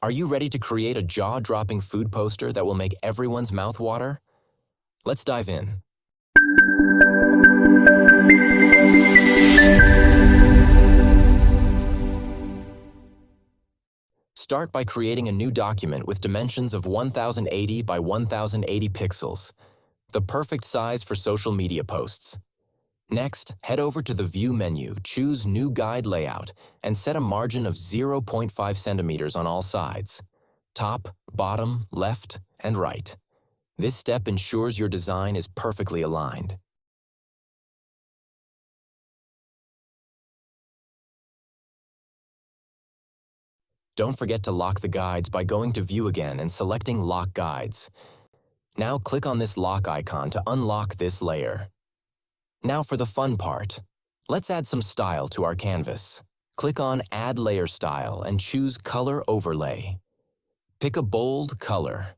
Are you ready to create a jaw-dropping food poster that will make everyone's mouth water? Let's dive in. Start by creating a new document with dimensions of 1080 by 1080 pixels, the perfect size for social media posts. Next, head over to the View menu, choose New Guide Layout, and set a margin of 0.5 centimeters on all sides, top, bottom, left, and right. This step ensures your design is perfectly aligned. Don't forget to lock the guides by going to View again and selecting Lock Guides. Now click on this lock icon to unlock this layer. Now for the fun part. Let's add some style to our canvas. Click on Add Layer Style and choose Color Overlay. Pick a bold color.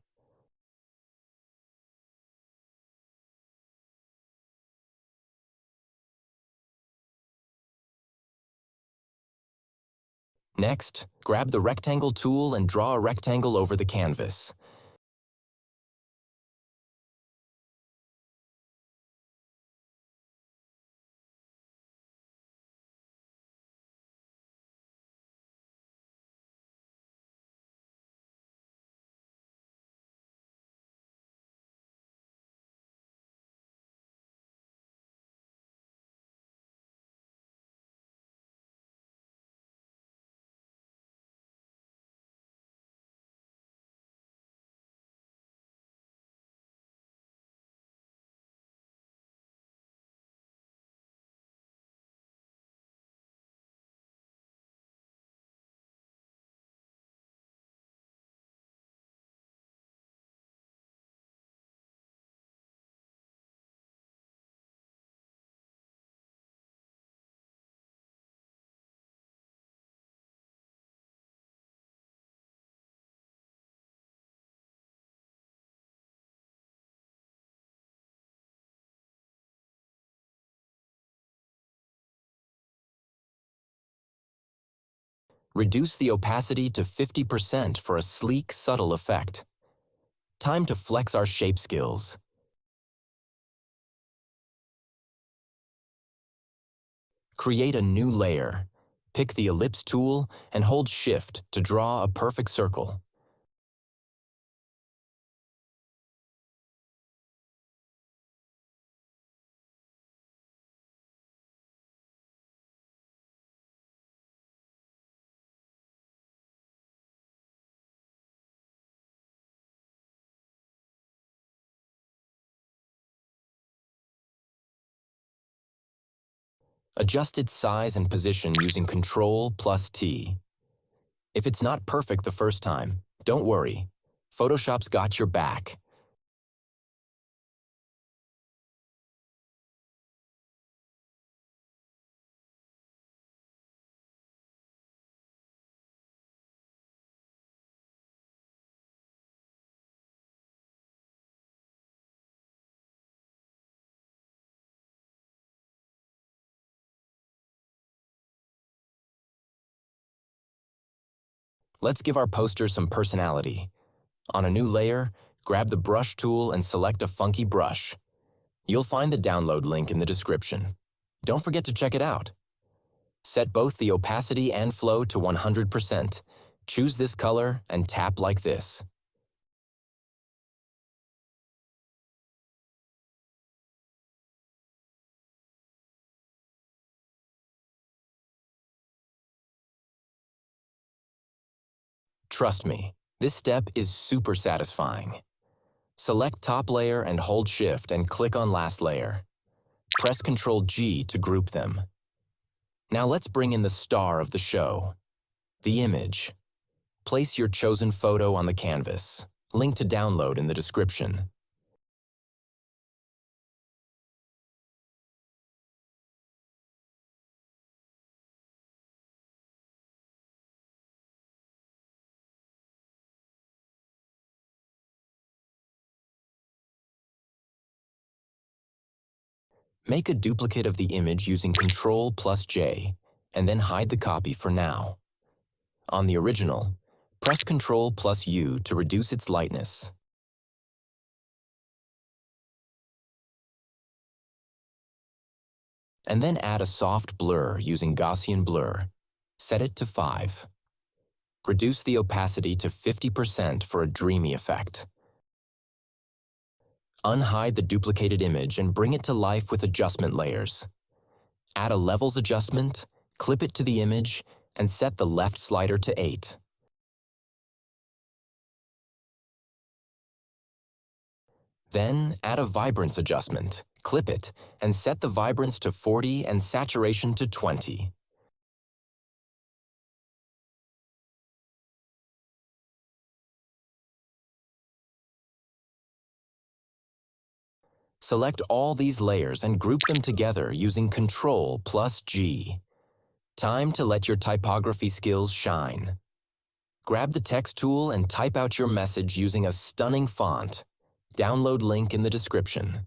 Next, grab the rectangle tool and draw a rectangle over the canvas. Reduce the opacity to 50% for a sleek, subtle effect. Time to flex our shape skills. Create a new layer. Pick the Ellipse tool and hold Shift to draw a perfect circle. Adjust its size and position using Ctrl+T. If it's not perfect the first time, don't worry. Photoshop's got your back. Let's give our poster some personality. On a new layer, grab the Brush tool and select a funky brush. You'll find the download link in the description. Don't forget to check it out. Set both the opacity and flow to 100%. Choose this color and tap like this. Trust me, this step is super satisfying. Select top layer and hold Shift and click on last layer. Press Ctrl-G to group them. Now let's bring in the star of the show, the image. Place your chosen photo on the canvas. Link to download in the description. Make a duplicate of the image using Ctrl+J, and then hide the copy for now. On the original, Press Ctrl+U to reduce its lightness. And then add a soft blur using Gaussian blur. Set it to 5. Reduce the opacity to 50% for a dreamy effect. Unhide the duplicated image and bring it to life with adjustment layers. Add a levels adjustment, clip it to the image, and set the left slider to 8. Then add a vibrance adjustment, clip it, and set the vibrance to 40 and saturation to 20. Select all these layers and group them together using Ctrl+G. Time to let your typography skills shine. Grab the text tool and type out your message using a stunning font. Download link in the description.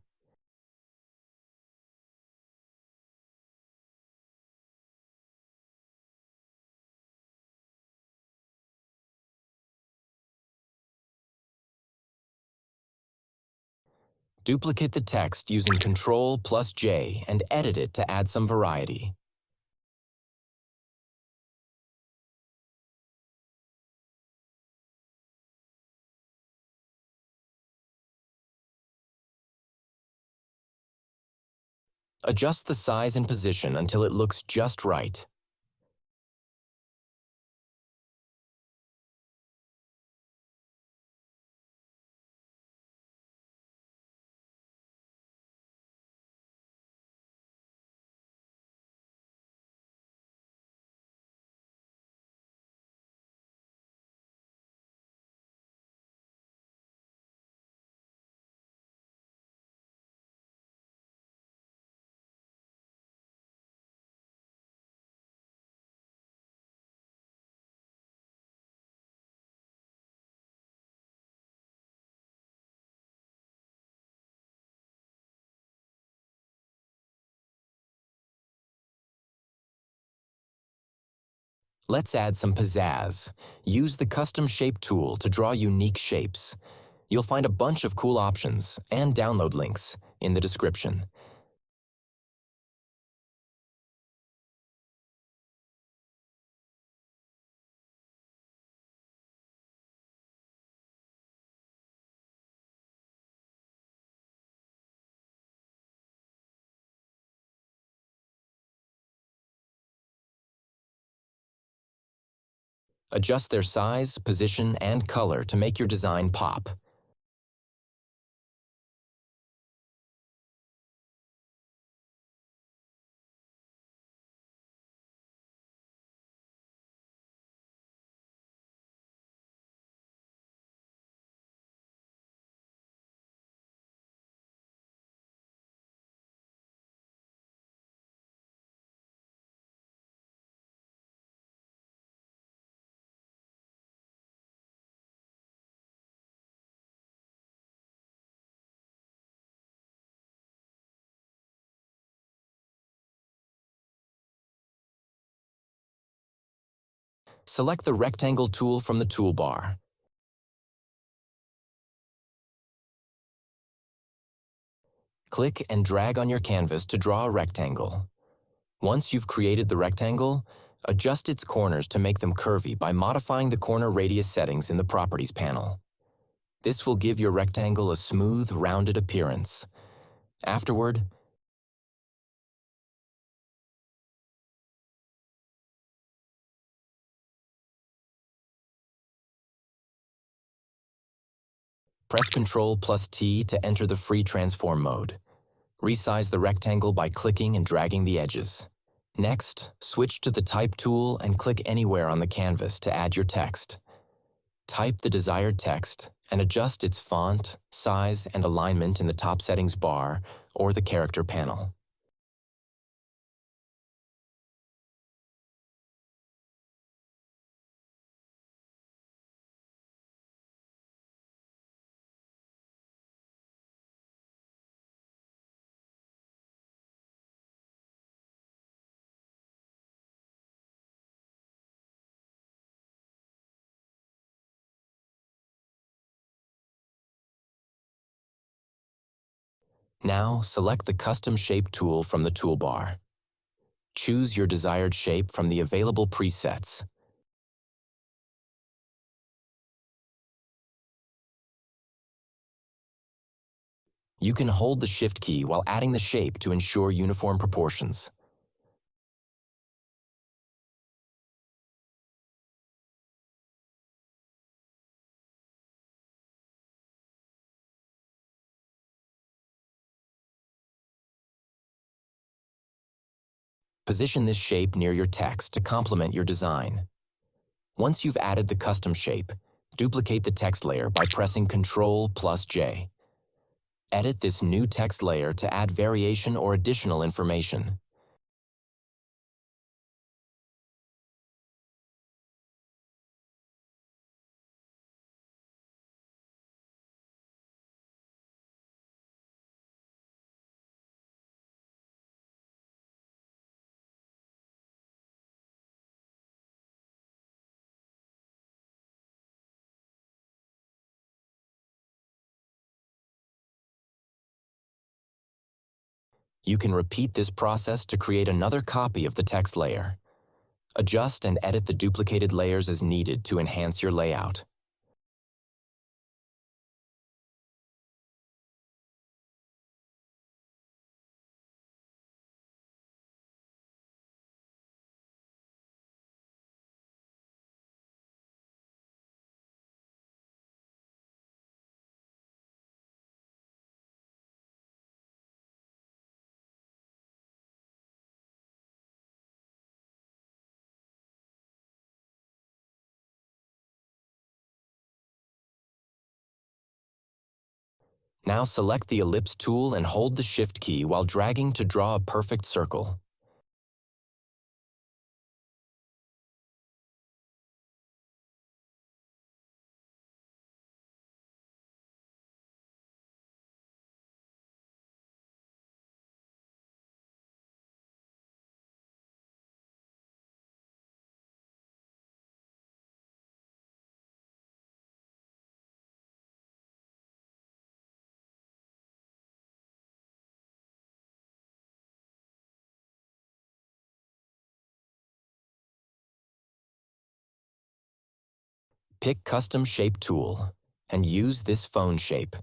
Duplicate the text using Ctrl+J and edit it to add some variety. Adjust the size and position until it looks just right. Let's add some pizzazz. Use the Custom Shape tool to draw unique shapes. You'll find a bunch of cool options and download links in the description. Adjust their size, position, and color to make your design pop. Select the rectangle tool from the toolbar. Click and drag on your canvas to draw a rectangle. Once you've created the rectangle, adjust its corners to make them curvy by modifying the corner radius settings in the Properties panel. This will give your rectangle a smooth, rounded appearance. Afterward, press Ctrl+T to enter the free transform mode. Resize the rectangle by clicking and dragging the edges. Next, switch to the Type tool and click anywhere on the canvas to add your text. Type the desired text and adjust its font, size, and alignment in the top settings bar or the character panel. Now, select the Custom Shape tool from the toolbar. Choose your desired shape from the available presets. You can hold the Shift key while adding the shape to ensure uniform proportions. Position this shape near your text to complement your design. Once you've added the custom shape, duplicate the text layer by pressing Ctrl+J. Edit this new text layer to add variation or additional information. You can repeat this process to create another copy of the text layer. Adjust and edit the duplicated layers as needed to enhance your layout. Now select the Ellipse tool and hold the Shift key while dragging to draw a perfect circle. Pick Custom Shape tool and use this phone shape.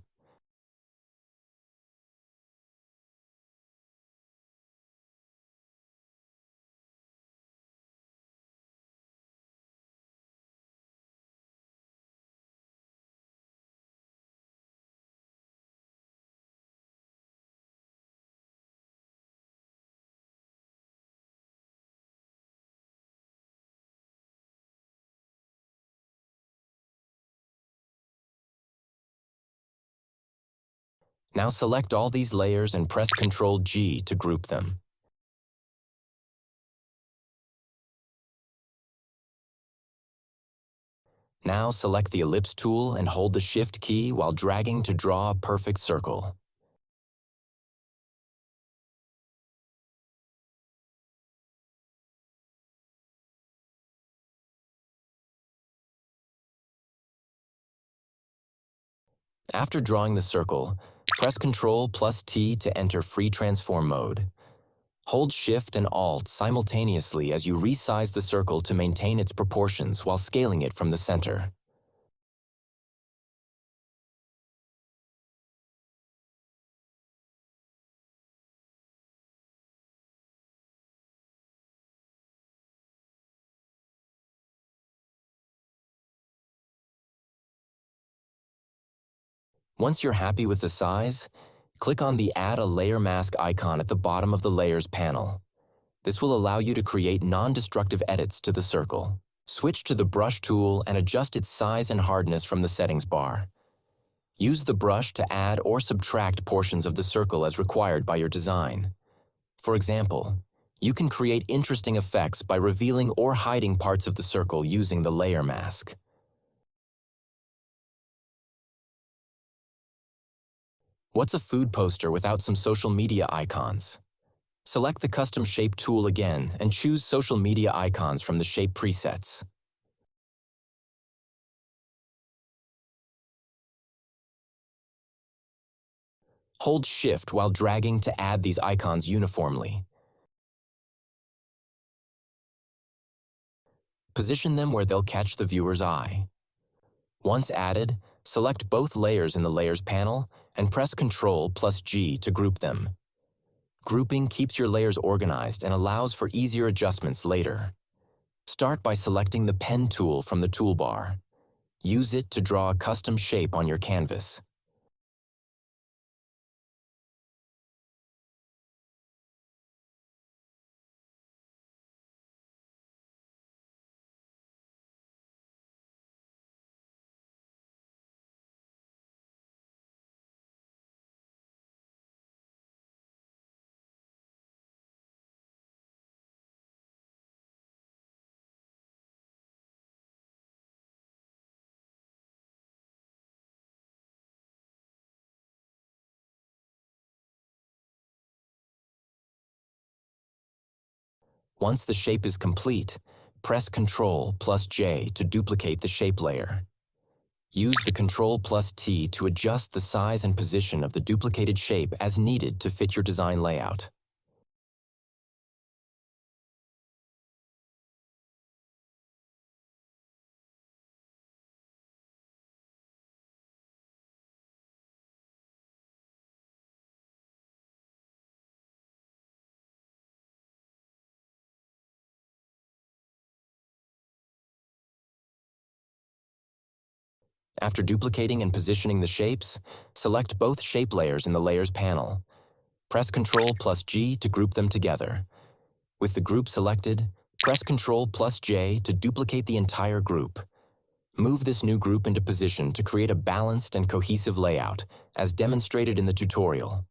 Now select all these layers and press Ctrl+G to group them. Now select the Ellipse tool and hold the Shift key while dragging to draw a perfect circle. After drawing the circle, press Ctrl+T to enter free transform mode. Hold Shift and Alt simultaneously as you resize the circle to maintain its proportions while scaling it from the center. Once you're happy with the size, click on the Add a Layer Mask icon at the bottom of the Layers panel. This will allow you to create non-destructive edits to the circle. Switch to the Brush tool and adjust its size and hardness from the settings bar. Use the brush to add or subtract portions of the circle as required by your design. For example, you can create interesting effects by revealing or hiding parts of the circle using the layer mask. What's a food poster without some social media icons? Select the Custom Shape tool again and choose Social Media Icons from the Shape presets. Hold Shift while dragging to add these icons uniformly. Position them where they'll catch the viewer's eye. Once added, select both layers in the Layers panel and press Ctrl+G to group them. Grouping keeps your layers organized and allows for easier adjustments later. Start by selecting the Pen tool from the toolbar. Use it to draw a custom shape on your canvas. Once the shape is complete, press Ctrl+J to duplicate the shape layer. Use the Ctrl+T to adjust the size and position of the duplicated shape as needed to fit your design layout. After duplicating and positioning the shapes, select both shape layers in the Layers panel. Press Ctrl+G to group them together. With the group selected, press Ctrl+J to duplicate the entire group. Move this new group into position to create a balanced and cohesive layout, as demonstrated in the tutorial.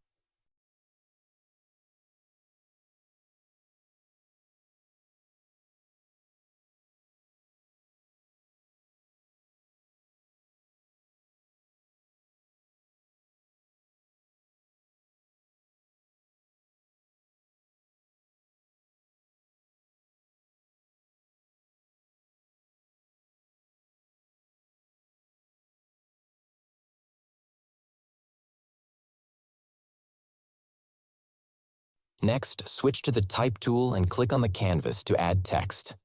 Next, switch to the Type tool and click on the canvas to add text.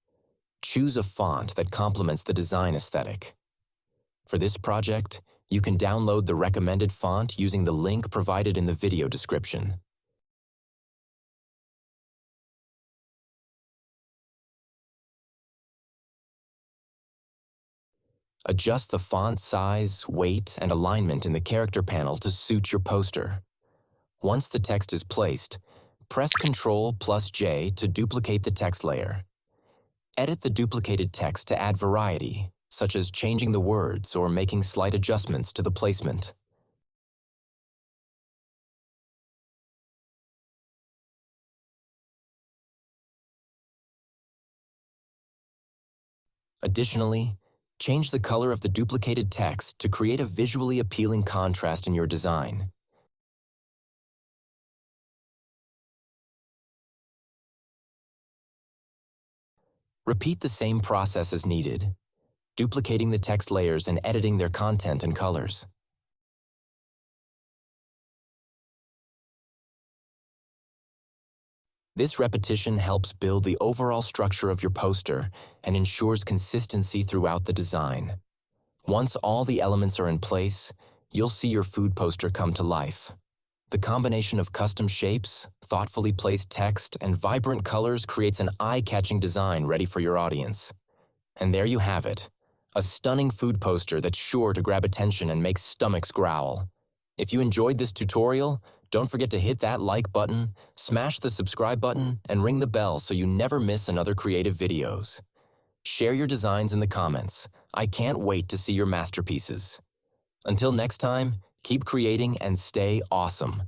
Choose a font that complements the design aesthetic. For this project, you can download the recommended font using the link provided in the video description. Adjust the font size, weight, and alignment in the character panel to suit your poster. Once the text is placed, press Ctrl+J to duplicate the text layer. Edit the duplicated text to add variety, such as changing the words or making slight adjustments to the placement. Additionally, change the color of the duplicated text to create a visually appealing contrast in your design. Repeat the same process as needed, duplicating the text layers and editing their content and colors. This repetition helps build the overall structure of your poster and ensures consistency throughout the design. Once all the elements are in place, you'll see your food poster come to life. The combination of custom shapes, thoughtfully placed text, and vibrant colors creates an eye-catching design ready for your audience. And there you have it, a stunning food poster that's sure to grab attention and make stomachs growl. If you enjoyed this tutorial, don't forget to hit that like button, smash the subscribe button, and ring the bell so you never miss another creative videos. Share your designs in the comments. I can't wait to see your masterpieces. Until next time, keep creating and stay awesome.